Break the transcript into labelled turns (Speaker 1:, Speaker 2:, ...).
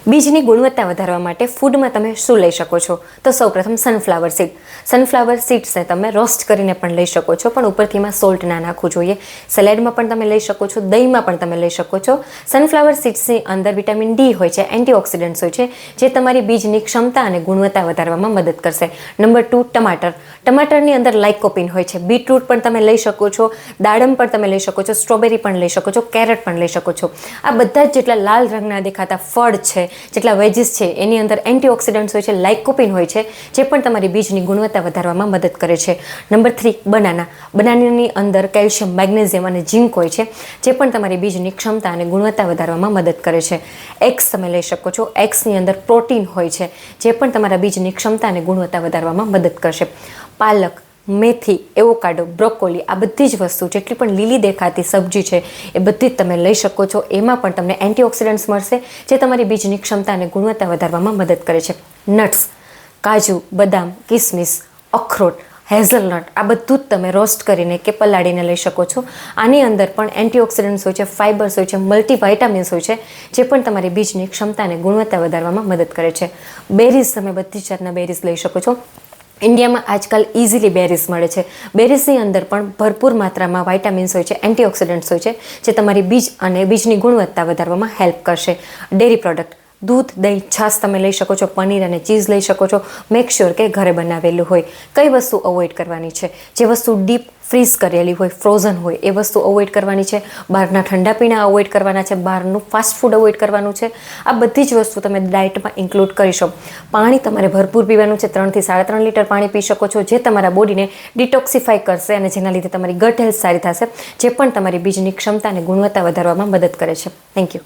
Speaker 1: બીજની ગુણવત્તા વધારવા માટે ફૂડમાં તમે શું લઈ શકો છો? તો સૌપ્રથમ સનફ્લાવર સીડ. સનફ્લાવર સીડ્સને તમે રોસ્ટ કરીને પણ લઈ શકો છો, પણ ઉપરથી એમાં સોલ્ટ ના નાખવું જોઈએ. સલાડમાં પણ તમે લઈ શકો છો, દહીંમાં પણ તમે લઈ શકો છો. સનફ્લાવર સીડ્સની અંદર વિટામિન ડી હોય છે, એન્ટીઓક્સિડન્ટ્સ હોય છે, જે તમારી બીજની ક્ષમતા અને ગુણવત્તા વધારવામાં મદદ કરશે. નંબર 2, ટમાટર. ટમાટરની અંદર લાઇકોપિન હોય છે. બીટરૂટ પણ તમે લઈ શકો છો, દાડમ પણ તમે લઈ શકો છો, સ્ટ્રોબેરી પણ લઈ શકો છો, કેરેટ પણ લઈ શકો છો. આ બધા જ જેટલા લાલ રંગના દેખાતા ફળ છે, જેટલા વેજીસ છે, એની અંદર એન્ટીઓક્સિડન્ટ્સ હોય છે, લાઇકોપિન હોય છે, જે પણ તમારી બીજની ગુણવત્તા વધારવામાં મદદ કરે છે. Number 3, banana. બનાનાની અંદર કેલ્શિયમ, મેગ્નેઝિયમ અને ઝીંક હોય છે, જે પણ તમારી બીજની ક્ષમતા અને ગુણવત્તા વધારવામાં મદદ કરે છે. એગ્સ તમે લઈ શકો છો. એગ્સની અંદર પ્રોટીન હોય છે, જે પણ તમારા બીજની ક્ષમતા અને ગુણવત્તા વધારવામાં મદદ કરશે. પાલક, મેથી, એવોકાડો, બ્રોકોલી, આ બધી જ વસ્તુ જેટલી પણ લીલી દેખાતી સબ્જી છે એ બધી જ તમે લઈ શકો છો. એમાં પણ તમને એન્ટીઓક્સિડન્ટ્સ મળશે, જે તમારી બીજની ક્ષમતા અને ગુણવત્તા વધારવામાં મદદ કરે છે. નટ્સ, કાજુ, બદામ, કિસમિસ, અખરોટ, હેઝલનટ, આ બધું જ તમે રોસ્ટ કરીને કે પલાળીને લઈ શકો છો. આની અંદર પણ એન્ટીઓક્સિડન્ટ્સ હોય છે, ફાઇબર્સ હોય છે, મલ્ટીવાઇટામિન્સ હોય છે, જે પણ તમારી બીજની ક્ષમતા અને ગુણવત્તા વધારવામાં મદદ કરે છે. બેરીઝ, તમે બધી જ જાતના બેરીઝ લઈ શકો છો. ઇન્ડિયામાં આજકાલ ઇઝીલી બેરીઝ મળે છે. બેરીઝની અંદર પણ ભરપૂર માત્રામાં વાઇટામિન્સ હોય છે, એન્ટીઓક્સિડન્ટ્સ હોય છે, જે તમારી બીજ અને બીજની ગુણવત્તા વધારવામાં હેલ્પ કરશે. ડેરી પ્રોડક્ટ, દૂધ, દહીં, છાશ તમે લઈ શકો છો, પનીર અને ચીઝ લઈ શકો છો. મેક શ્યોર કે ઘરે બનાવેલું હોય. કઈ વસ્તુ અવોઇડ કરવાની છે? જે વસ્તુ ડીપ ફ્રીઝ કરેલી હોય, ફ્રોઝન હોય, એ વસ્તુ અવોઇડ કરવાની છે. બહારના ઠંડા પીણા અવોઇડ કરવાના છે. બહારનું ફાસ્ટ ફૂડ અવોઇડ કરવાનું છે. આ બધી જ વસ્તુ તમે ડાયટમાં ઇન્ક્લુડ કરીશો. પાણી તમારે ભરપૂર પીવાનું છે. 3 થી 3.5 લીટર પાણી પી શકો છો, જે તમારા બોડીને ડિટોક્સિફાઈ કરશે અને જેના લીધે તમારી ગટ હેલ્થ સારી થશે, જે પણ તમારી બીજની ક્ષમતા અને ગુણવત્તા વધારવામાં મદદ કરે છે. Thank you.